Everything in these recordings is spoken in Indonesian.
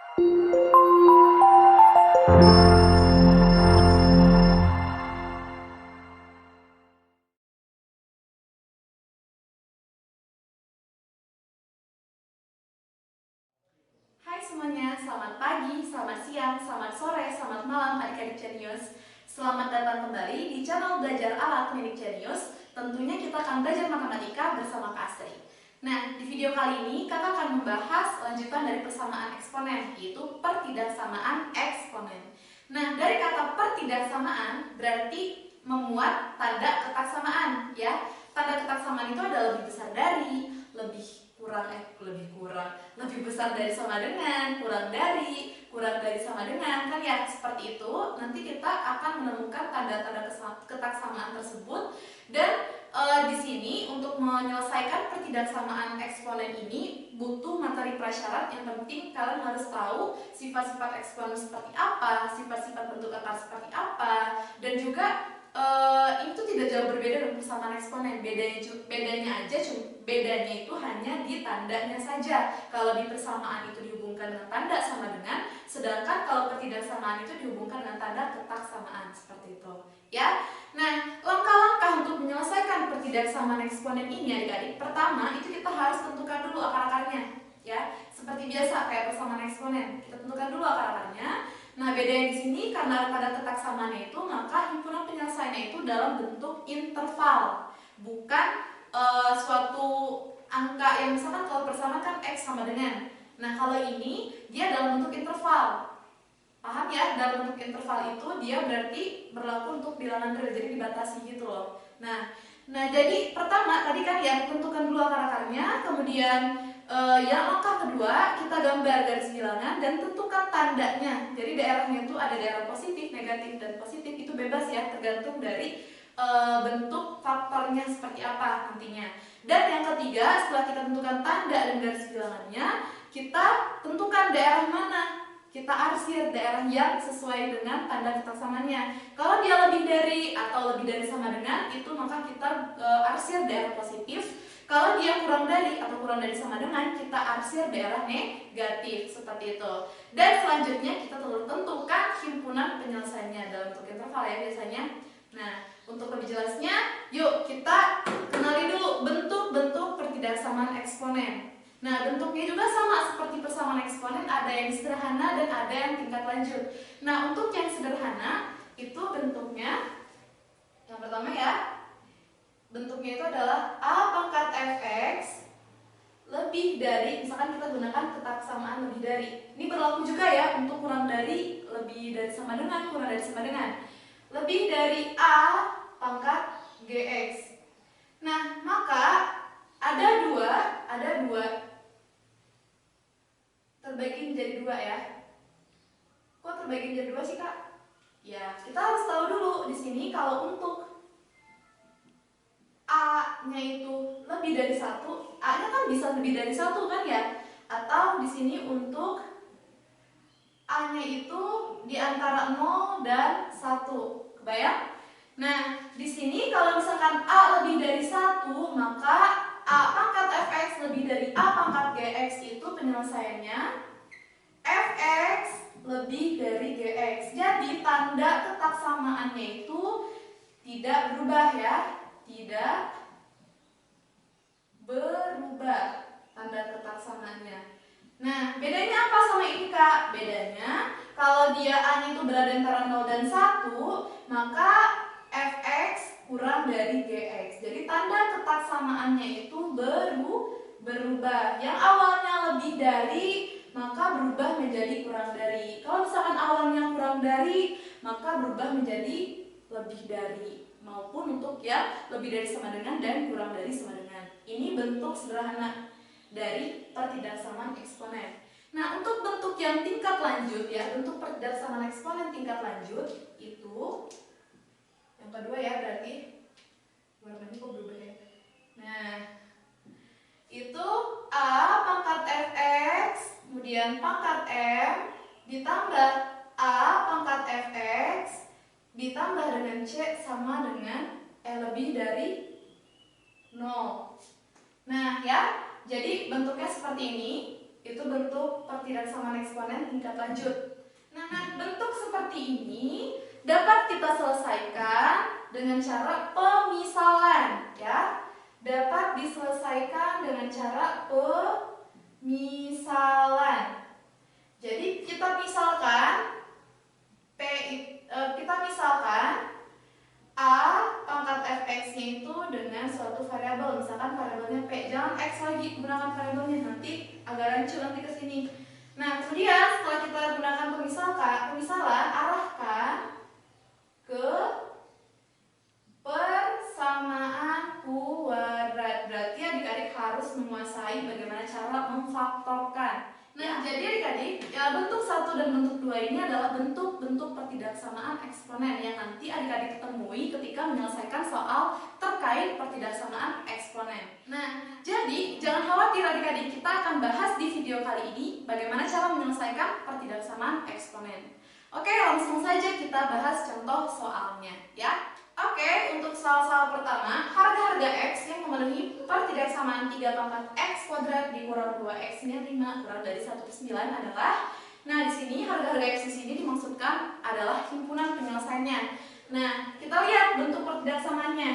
Hai semuanya, selamat pagi, selamat siang, selamat sore, selamat malam adik-adik Genius. Selamat datang kembali di channel Belajar Ala Klinik Genius. Tentunya kita akan belajar matematika bersama Kak Astri. Nah, di video kali ini kakak akan membahas lanjutan dari persamaan eksponen, yaitu pertidaksamaan eksponen. Nah, dari kata pertidaksamaan berarti memuat tanda ketaksamaan, ya. Tanda ketaksamaan itu adalah lebih besar dari, lebih besar dari sama dengan, kurang dari sama dengan, kan ya, seperti itu. Nanti kita akan menemukan tanda-tanda ketaksamaan tersebut. Dan di sini untuk menyelesaikan pertidaksamaan eksponen ini butuh materi prasyarat. Yang penting kalian harus tahu sifat-sifat eksponen seperti apa, sifat-sifat bentuk akar seperti apa, dan juga itu tidak jauh berbeda dengan persamaan eksponen. Bedanya itu hanya di tandanya saja. Kalau di persamaan itu dihubungkan dengan tanda sama dengan, sedangkan kalau pertidaksamaan itu dihubungkan dengan tanda ketaksamaan, seperti itu, ya. Nah, langkah-langkah untuk menyelesaikan pertidaksamaan eksponen ini adik-adik, pertama itu kita harus tentukan dulu akar-akarnya, ya. Seperti biasa kayak persamaan eksponen, kita tentukan dulu akar-akarnya. Nah, bedanya di sini karena tanda ketaksamaannya itu, maka himpunan penyelesaiannya itu dalam bentuk interval, bukan suatu angka yang misalkan kalau persamaan kan X sama dengan. Nah, kalau ini dia dalam bentuk interval. Paham ya? Dalam bentuk interval itu dia berarti berlaku untuk bilangan real, jadi dibatasi gitu loh. Nah, jadi pertama tadi kan ya tentukan dulu akar-akarnya, kemudian yang langkah kedua kita gambar garis bilangan dan tentukan tandanya. Jadi daerahnya itu ada daerah positif, negatif, dan positif, itu bebas ya, tergantung dari bentuk faktornya seperti apa nantinya. Dan yang ketiga, setelah kita tentukan tanda dan garis bilangannya, kita tentukan daerah mana. Kita arsir daerah yang sesuai dengan tanda ketaksamaannya. Kalau dia lebih dari atau lebih dari sama dengan, itu maka kita arsir daerah positif. Kalau dia kurang dari atau kurang dari sama dengan, kita arsir daerah negatif, seperti itu. Dan selanjutnya kita tentukan himpunan penyelesaiannya dalam bentuk interval ya biasanya. Nah, untuk lebih jelasnya, yuk kita kenali dulu bentuk-bentuk pertidaksamaan eksponen. Nah, bentuknya juga sama seperti persamaan eksponen, ada yang sederhana dan ada yang tingkat lanjut. Nah, untuk yang sederhana itu bentuknya yang pertama ya, bentuknya itu adalah A pangkat fx lebih dari, misalkan kita gunakan ketaksamaan lebih dari. Ini berlaku juga ya untuk kurang dari, lebih dari sama dengan, kurang dari sama dengan. Lebih dari A pangkat gx. Nah, maka ada dua terbagi menjadi dua ya. Kok terbagi menjadi dua sih, Kak? Ya, kita harus tahu dulu di sini kalau untuk A-nya itu lebih dari satu, A-nya kan bisa lebih dari satu kan ya? Atau di sini untuk A-nya itu di antara 0 dan 1. Kebayang? Nah, di sini kalau misalkan A lebih dari 1, maka A pangkat fx lebih dari A pangkat gx itu penyelesaiannya fx lebih dari gx. Jadi tanda ketaksamaannya itu tidak berubah ya. Tidak berubah tanda ketaksamaannya. Nah, bedanya apa sama ini, Kak? Bedanya kalau dia A-nya itu berada antara 0 dan 1, maka fx kurang dari gx. Jadi tanda ketaksamaannya itu berubah. Yang awalnya lebih dari, maka berubah menjadi kurang dari. Kalau misalkan awalnya kurang dari, maka berubah menjadi lebih dari. Maupun untuk yang lebih dari sama dengan dan kurang dari sama dengan. Ini bentuk sederhana dari pertidaksamaan eksponen. Nah, untuk bentuk yang tingkat lanjut ya, bentuk pertidaksamaan eksponen tingkat lanjut itu yang kedua ya, berarti warnanya kok berubah ya. Nah, itu A pangkat fx kemudian pangkat m ditambah A pangkat fx ditambah dengan C sama dengan lebih dari 0. Nah ya, jadi bentuknya seperti ini. Itu bentuk pertidaksamaan eksponen tingkat lanjut. Nah, bentuk seperti ini dapat kita selesaikan dengan cara pemisalan, ya. Dapat diselesaikan dengan cara pemisalan. Jadi kita misalkan A pangkat fx-nya itu dengan suatu variabel, misalkan variabelnya P. Jangan X lagi, gunakan variabelnya, nanti agak rancu nanti ke sini. Nah, kemudian setelah kita gunakan pemisalan, arahkan ke persamaan kuadrat. Berarti adik-adik harus menguasai bagaimana cara memfaktorkan. Nah, jadi adik-adik, ya, bentuk 1 dan bentuk 2 ini adalah bentuk-bentuk pertidaksamaan eksponen yang nanti adik-adik temui ketika menyelesaikan soal terkait pertidaksamaan eksponen. Nah, jadi jangan khawatir adik-adik, kita akan bahas di video kali ini bagaimana cara menyelesaikan pertidaksamaan eksponen. Oke, langsung saja kita bahas contoh soalnya, ya. Oke, untuk soal-soal pertama, harga-harga X yang memenuhi pertidaksamaan 3 pangkat X kuadrat dikurang 2X min 5 kurang dari 1/9 adalah, nah di sini harga-harga X di sini dimaksudkan adalah himpunan penyelesaiannya. Nah, kita lihat bentuk pertidaksamaannya.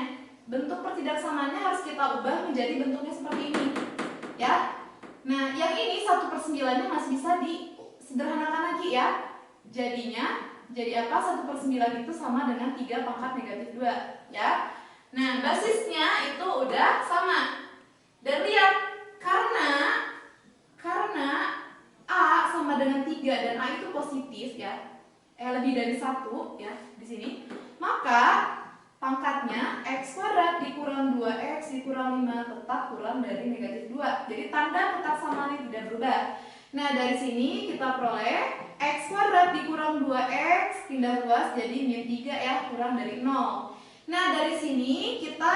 Bentuk pertidaksamaannya harus kita ubah menjadi bentuknya seperti ini, ya. Nah, yang ini 1/9-nya masih bisa disederhanakan lagi, ya. Jadinya jadi apa? 1/9 itu sama dengan 3 pangkat negatif 2, ya. Nah, basisnya itu udah sama. Dan lihat, karena A sama dengan 3 dan A itu positif, ya. Lebih dari 1, ya, di sini. Maka pangkatnya X kuadrat dikurang 2X dikurang 5 tetap kurang dari negatif 2. Jadi tanda ketaksamaannya tidak berubah. Nah, dari sini kita peroleh X kuadrat dikurang 2X pindah ruas jadi min 3, ya, kurang dari 0. Nah, dari sini kita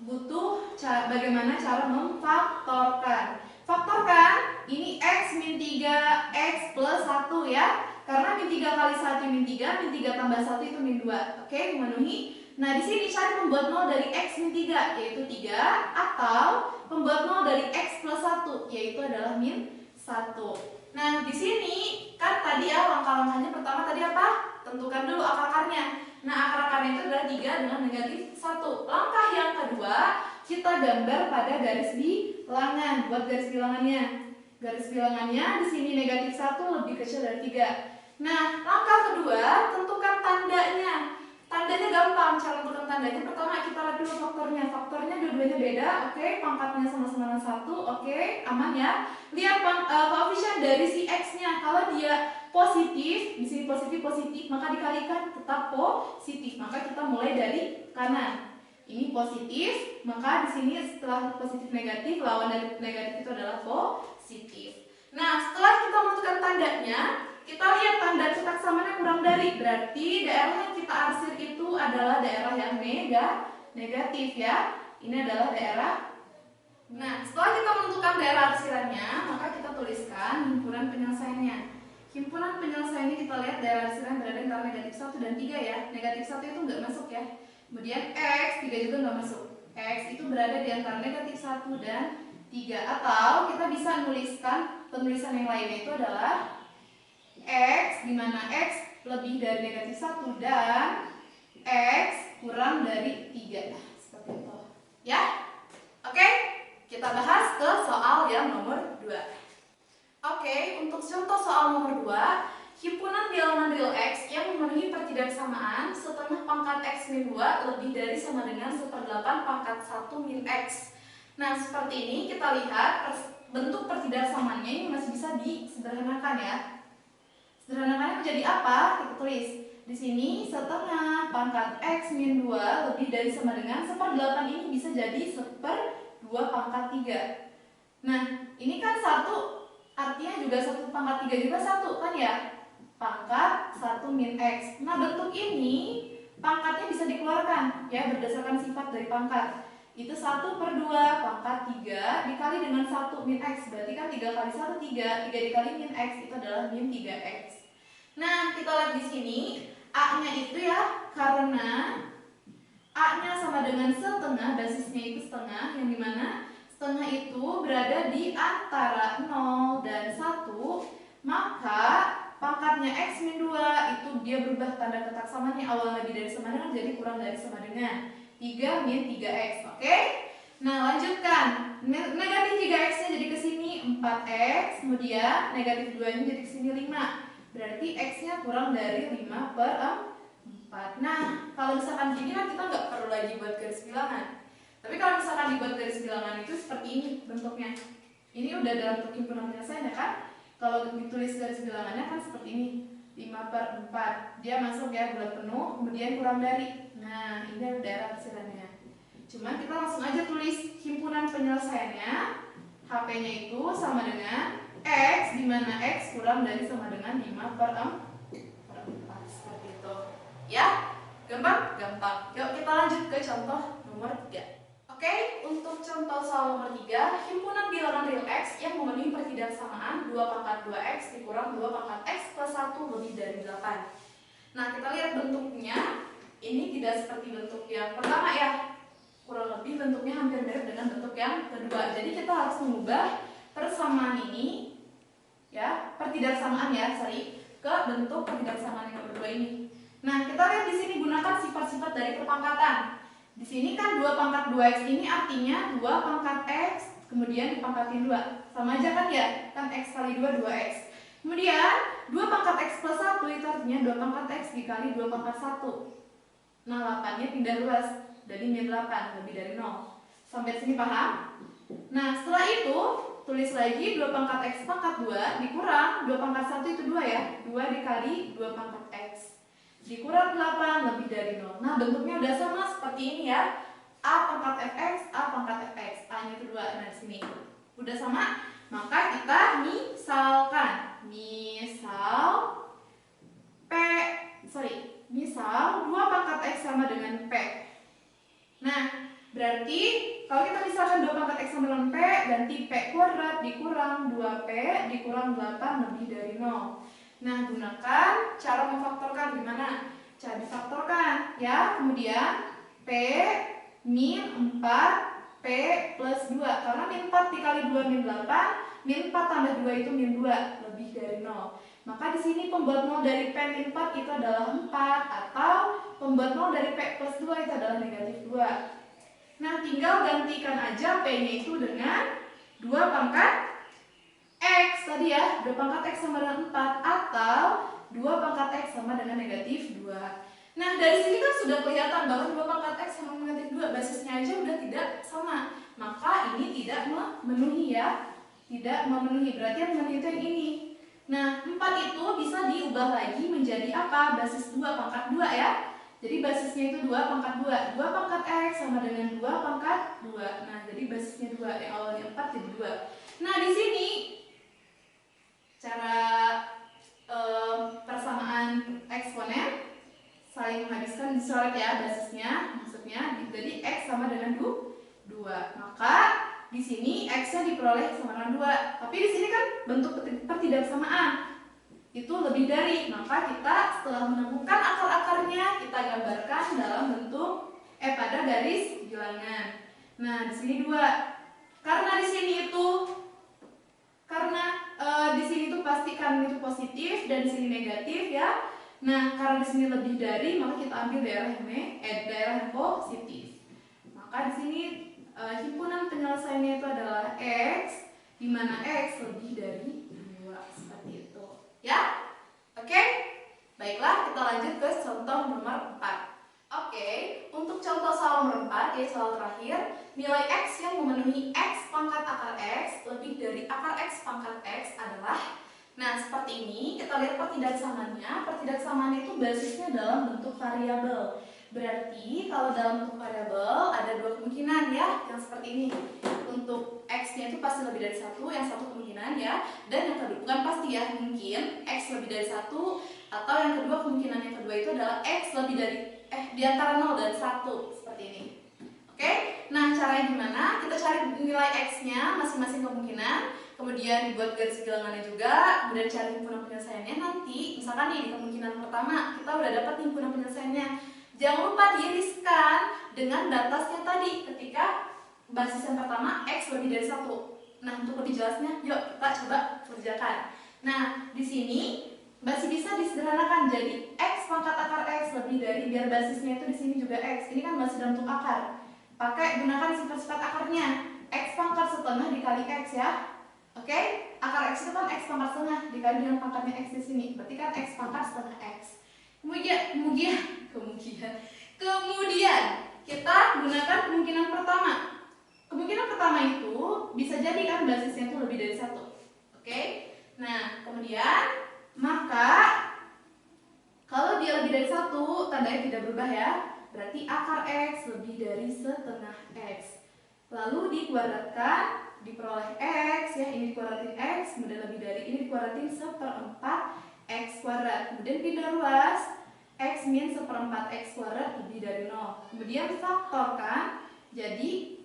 butuh bagaimana cara memfaktorkan. Faktorkan, ini X min 3, X plus 1, ya. Karena min 3 kali 1 min 3, min 3 tambah 1 itu min 2. Oke, memenuhi. Nah, di sini cari pembuat 0 dari X min 3, yaitu 3. Atau pembuat 0 dari X plus 1, yaitu adalah min 1. Nah, di sini kan tadi, ya, langkah-langkahnya pertama tadi apa? Tentukan dulu akar-akarnya. Nah, akar-akarnya itu adalah 3 dengan negatif 1. Langkah yang kedua, kita gambar pada garis bilangan. Buat garis bilangannya. Garis bilangannya di sini negatif 1 lebih kecil dari 3. Nah, langkah kedua, tentukan tandanya. Tandanya gampang, cara tentukan tandanya pertama kita lihat dulu faktornya. Faktornya dua-duanya beda, oke, pangkatnya sama-sama dengan 1, oke, aman, ya. Lihat koefisien dari si X-nya. Kalau dia positif, di sini positif, maka dikalikan tetap positif. Maka kita mulai dari kanan. Ini positif, maka di sini setelah positif negatif, lawan dari negatif itu adalah positif. Nah, setelah kita menentukan tandanya, kita lihat tanda ketaksamaannya kurang dari, berarti daerah yang kita arsir itu adalah daerah yang negatif, ya. Ini adalah daerah. Nah, setelah kita menentukan daerah arsirannya, maka kita tuliskan himpunan penyelesaiannya. Himpunan penyelesaiannya kita lihat daerah arsiran berada antara negatif 1 dan 3, ya. Negatif 1 itu nggak masuk, ya. Kemudian X, 3 juga nggak masuk. X itu berada di antara negatif 1 dan 3. Atau kita bisa menuliskan penulisan yang lainnya itu adalah X, di mana X lebih dari negatif 1 dan X kurang dari 3. Seperti itu, ya. Oke, kita bahas ke soal yang nomor 2. Oke, untuk contoh soal nomor 2, himpunan bilangan real X yang memenuhi pertidaksamaan setengah pangkat X min 2 lebih dari sama dengan 1/8 pangkat 1 min X. Nah, seperti ini kita lihat bentuk pertidaksamaannya ini masih bisa disederhanakan, ya. Sederhanakannya menjadi apa? Kita tulis di sini setengah pangkat X min 2 lebih dari sama dengan 1/8 ini bisa jadi 1/2 pangkat 3. Nah, ini kan 1, artinya juga 1 pangkat 3 juga 1, kan, ya? Pangkat 1 min X. Nah, bentuk ini pangkatnya bisa dikeluarkan, ya, berdasarkan sifat dari pangkat. Itu 1/2 pangkat 3 dikali dengan 1 min X. Berarti kan 3 kali 1, 3. 3 dikali min X itu adalah min 3X. Nah, kita lihat di sini A-nya itu, ya, karena A-nya sama dengan setengah, basisnya itu setengah, yang dimana setengah itu berada di antara 0 dan 1, maka pangkatnya X min 2 itu dia berubah tanda kotak samanya, awal lebih dari sama dengan jadi kurang dari sama dengan 3 min 3X. Oke? Nah, lanjutkan. Negatif 3X nya jadi ke sini 4X, kemudian negatif 2 nya jadi ke sini 5. Berarti X nya kurang dari 5/4. Nah, kalau misalkan gini kan kita nggak perlu lagi buat garis bilangan. Tapi kalau misalkan dibuat garis bilangan itu seperti ini bentuknya. Ini udah dalam bentuk himpunan penyelesaian ya kan? Kalau ditulis garis bilangannya kan seperti ini, 5/4. Dia masuk ya bulat penuh, kemudian kurang dari. Nah, ini daerah kecilannya. Cuman kita langsung aja tulis himpunan penyelesaiannya. HP-nya itu sama dengan X, di mana X kurang dari sama dengan 5/4. Seperti itu. Ya? Gampang? Gampang. Yuk kita lanjut ke contoh nomor 3. Oke, untuk contoh soal nomor 3, himpunan bilangan real X yang memenuhi pertidaksamaan 2/2X dikurang 2/X plus 1 lebih dari 8. Nah, kita lihat bentuknya. Ini tidak seperti bentuk yang pertama ya. Kurang lebih bentuknya hampir mirip dengan bentuk yang kedua. Jadi kita harus mengubah persamaan ini, ya, pertidaksamaan ya, ke bentuk pertidaksamaan yang kedua ini. Nah, kita lihat di sini gunakan sifat-sifat dari perpangkatan. Di sini kan 2/2X ini artinya 2/X kemudian dipangkatin 2. Sama aja kan ya? Kan X kali 2, 2X. Kemudian 2/X plus 1 itu artinya 2/X dikali 2/1. Nah, 8-nya pindah luas. Jadi min 8, lebih dari 0. Sampai sini paham? Nah, setelah itu tulis lagi 2/X pangkat 2 dikurang 2/1 itu 2 ya. 2 dikali 2/X dikurang 8 lebih dari 0. Nah, bentuknya udah sama seperti ini ya. A pangkat Fx, A pangkat Fx. A-nya itu 2. Nah, di sini udah sama. Maka kita misalkan. Misal 2/X sama dengan P. Nah, berarti kalau kita misalkan 2/X sama dengan P, ganti P kuadrat dikurang 2P dikurang 8 lebih dari 0. Nah, gunakan cara memfaktorkan. Gimana? Cara difaktorkan ya. Kemudian P min 4 P plus 2. Karena min 4 dikali 2 min 8, min 4 tambah 2 itu min 2, lebih dari 0. Maka di sini pembuat 0 dari P min 4 itu adalah 4, atau pembuat 0 dari P plus 2 itu adalah negatif 2. Nah, tinggal gantikan aja P-nya itu dengan 2/X tadi ya, 2/X sama dengan 4 atau 2/X sama dengan negatif 2. Nah, dari sini kan sudah kelihatan bahwa 2/X sama negatif 2 basisnya aja udah tidak sama. Maka ini tidak memenuhi ya. Tidak memenuhi, berarti yang memenuhi itu yang ini. Nah, 4 itu bisa diubah lagi menjadi apa? Basis 2/2 ya. Jadi basisnya itu 2/2. 2/X sama dengan 2/2. Nah, jadi basisnya 2, yang awalnya 4 jadi 2. Nah, di sini cara persamaan eksponen saling menghabiskan dicoret ya basisnya, maksudnya jadi X sama dengan 2. Maka di sini X-nya diperoleh sama dengan 2. Tapi di sini kan bentuk pertidaksamaan itu lebih dari, maka kita setelah menemukan akar-akarnya kita gambarkan dalam bentuk pada garis bilangan. Nah, di sini 2. Karena di sini itu pastikan itu positif dan di sini negatif ya. Nah, karena di sini lebih dari, maka kita ambil daerah yang positif. Maka di sini himpunan penyelesaiannya itu adalah X, di mana X lebih dari 2, seperti itu. Ya? Oke? Baiklah, kita lanjut ke contoh nomor 4. Oke, untuk contoh soal nomor 4, yaitu soal terakhir, nilai X yang memenuhi X pangkat akar X lebih dari akar X pangkat X adalah. Nah, seperti ini, kita lihat pertidaksamaannya. Pertidaksamaan itu basisnya dalam bentuk variabel. Berarti, kalau dalam bentuk variabel, ada 2 kemungkinan ya, yang seperti ini. Untuk X-nya itu pasti lebih dari 1, yang satu kemungkinan ya. Dan yang kedua, bukan pasti ya, mungkin X lebih dari 1, atau yang kedua, kemungkinan yang kedua itu adalah X lebih dari, di antara 0 dan 1, seperti ini. Oke, nah caranya gimana? Kita cari nilai X-nya, masing-masing kemungkinan. Kemudian dibuat garis bilangannya juga, kemudian cari himpunan penyelesaiannya. Nanti, misalkan nih di kemungkinan pertama, kita udah dapat himpunan penyelesaiannya. Jangan lupa diiriskan dengan batasnya tadi ketika basis yang pertama X lebih dari 1. Nah, untuk lebih jelasnya, yuk kita coba kerjakan. Nah, di sini masih bisa disederhanakan jadi X pangkat akar X lebih dari, biar basisnya itu di sini juga X. Ini kan masih dalam bentuk akar. Pakai gunakan sifat-sifat akarnya. X pangkat setengah dikali X ya. Oke? Akar X itu kan X pangkat setengah dikali dengan pangkatnya X di sini. Berarti kan X pangkat setengah X. Kemudian kita gunakan kemungkinan pertama. Kemungkinan pertama itu bisa jadi kan basisnya itu lebih dari 1. Oke? Nah, kemudian maka kalau dia lebih dari 1, tandanya tidak berubah ya. Berarti akar X lebih dari setengah X. Lalu dikuadratkan, diperoleh X ya, ini dikuadratin X, kemudian lebih dari ini dikuadratin 1/4 X kuadrat. Kemudian pindah ruas, X min 1/4 X kuadrat lebih dari 0. Kemudian faktorkan, jadi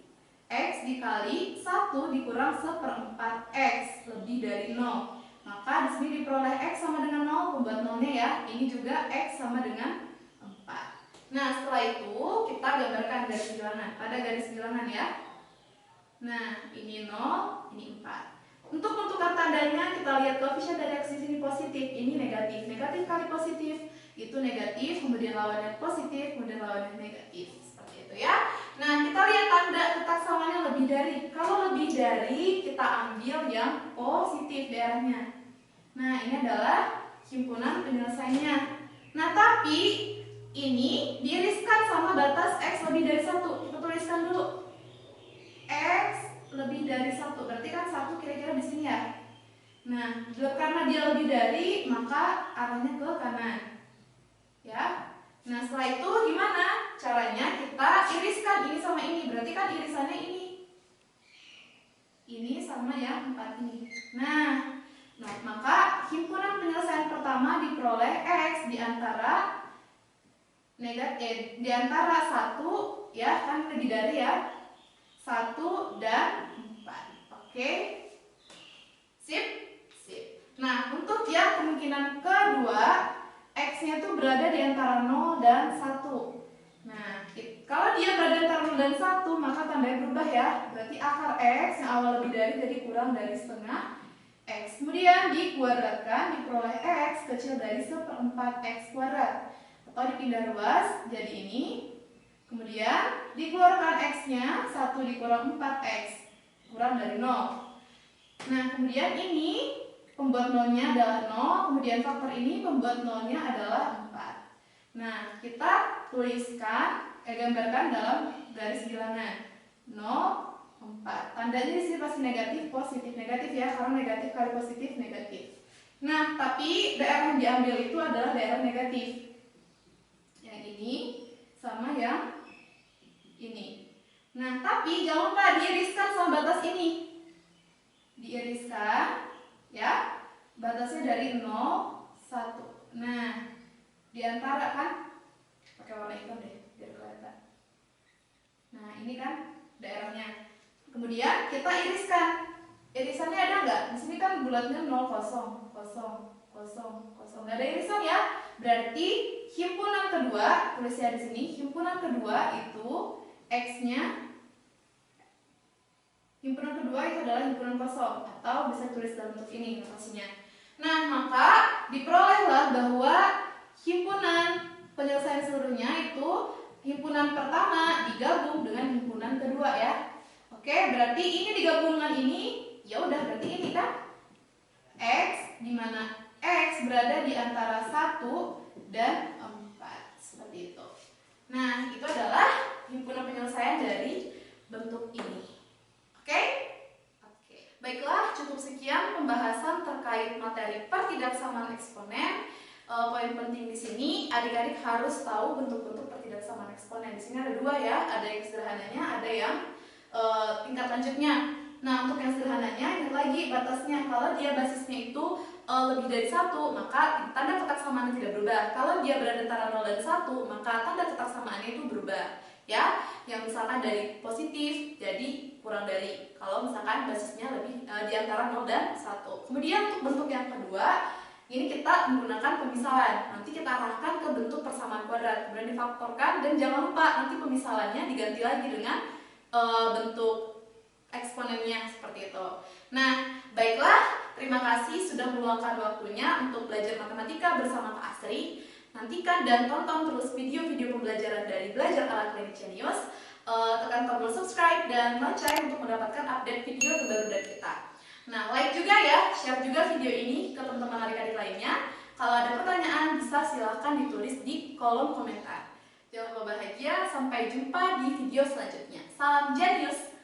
X dikali 1 dikurang 1/4 X lebih dari 0. Maka di sini diperoleh X sama dengan 0, pembuat 0-nya ya. Ini juga X sama dengan 4. Nah, setelah itu kita gambarkan garis bilangan. Pada garis bilangan ya. Nah, ini 0, ini 4. Untuk menentukan tandanya, kita lihat koefisien dari X di sini positif, ini negatif. Negatif kali positif itu negatif, kemudian lawannya positif, kemudian lawannya negatif. Seperti itu ya. Nah, kita lihat tanda ketak samanya lebih dari. Kalau lebih dari, kita ambil yang positif daerahnya. Nah, ini adalah himpunan penyelesaiannya. Nah, tapi ini diiriskan sama batas X lebih dari 1. Kita tuliskan dulu. X lebih dari 1. Berarti kan 1 kira-kira di sini ya. Nah, karena dia lebih dari, maka arahnya ke kanan. Ya. Nah, setelah itu gimana? Caranya kita iriskan ini sama ini. Berarti kan irisannya ini. Ini sama yang 4 ini. Nah, maka himpunan penyelesaian pertama diperoleh X di antara di antara 1 ya, kan lebih dari ya. 1 dan 4. Oke. Sip? Sip. Nah, untuk yang kemungkinan kedua, X-nya itu berada di antara 0 dan 1. Nah, kalau dia berada di antara 0 dan 1, maka tandanya berubah ya. Berarti akar X yang awal lebih dari jadi kurang dari setengah X. Kemudian dikuadratkan, diperoleh X kecil dari 1/4 X kuadrat. Atau dipindah ruas, jadi ini. Kemudian dikeluarkan X-nya, 1 dikurang 4X, kurang dari 0. Nah, kemudian ini pembuat 0-nya adalah 0, kemudian faktor ini pembuat 0-nya adalah 4. Nah, kita tuliskan, gambarkan dalam garis bilangan 0, 4. Tandanya di sini pasti negatif, positif, negatif ya, karena negatif kali positif, negatif. Nah, tapi daerah yang diambil itu adalah daerah negatif. Yang ini sama yang ini. Nah, tapi jangan lupa diiriskan sama batas ini. Diiriskan ya. Batasnya dari 0, 1. Nah, di antara kan pakai warna hitam deh biar kelihatan. Nah, ini kan daerahnya. Kemudian kita iriskan. Irisannya ada nggak? Di sini kan bulatnya 0, 0, 0, 0, 0. Nggak ada irisan ya. Berarti himpunan kedua, tulisnya di sini, himpunan kedua itu X-nya, himpunan kedua itu adalah himpunan kosong, atau bisa tulis dalam bentuk ini notasinya. Nah, maka diperolehlah bahwa himpunan penyelesaian seluruhnya itu himpunan pertama digabung dengan himpunan kedua ya. Oke, berarti ini digabung dengan ini, ya udah berarti ini kan X, di mana X berada di antara 1 dan 4, seperti itu. Nah, itu adalah himpunan penyelesaian dari bentuk ini. Oke? Oke. Baiklah, cukup sekian pembahasan terkait materi pertidaksamaan eksponen. Poin penting di sini, adik-adik harus tahu bentuk-bentuk pertidaksamaan eksponen. Di sini ada 2 ya, ada yang sederhananya, ada yang tingkat lanjutnya. Nah, untuk yang sederhananya, ingat lagi batasnya. Kalau dia basisnya itu lebih dari 1, maka tanda ketak samaannya tidak berubah. Kalau dia berada antara 0 dan 1, maka tanda ketak samaannya itu berubah. Ya, yang misalkan dari positif jadi kurang dari. Kalau misalkan basisnya lebih di antara 0 dan 1. Kemudian untuk bentuk yang kedua, ini kita menggunakan pemisalan. Nanti kita arahkan ke bentuk persamaan kuadrat, kemudian difaktorkan, dan jangan lupa nanti pemisalannya diganti lagi dengan bentuk eksponennya seperti itu. Nah, baiklah, terima kasih sudah meluangkan waktunya untuk belajar matematika bersama Kak Asri. Nantikan dan tonton terus video-video pembelajaran dari Belajar ala Klinik Genius. Tekan tombol subscribe dan lonceng untuk mendapatkan update video terbaru dari kita. Nah, like juga ya, share juga video ini ke teman-teman adik-adik lainnya. Kalau ada pertanyaan bisa silahkan ditulis di kolom komentar. Jangan lupa bahagia, sampai jumpa di video selanjutnya. Salam Genius!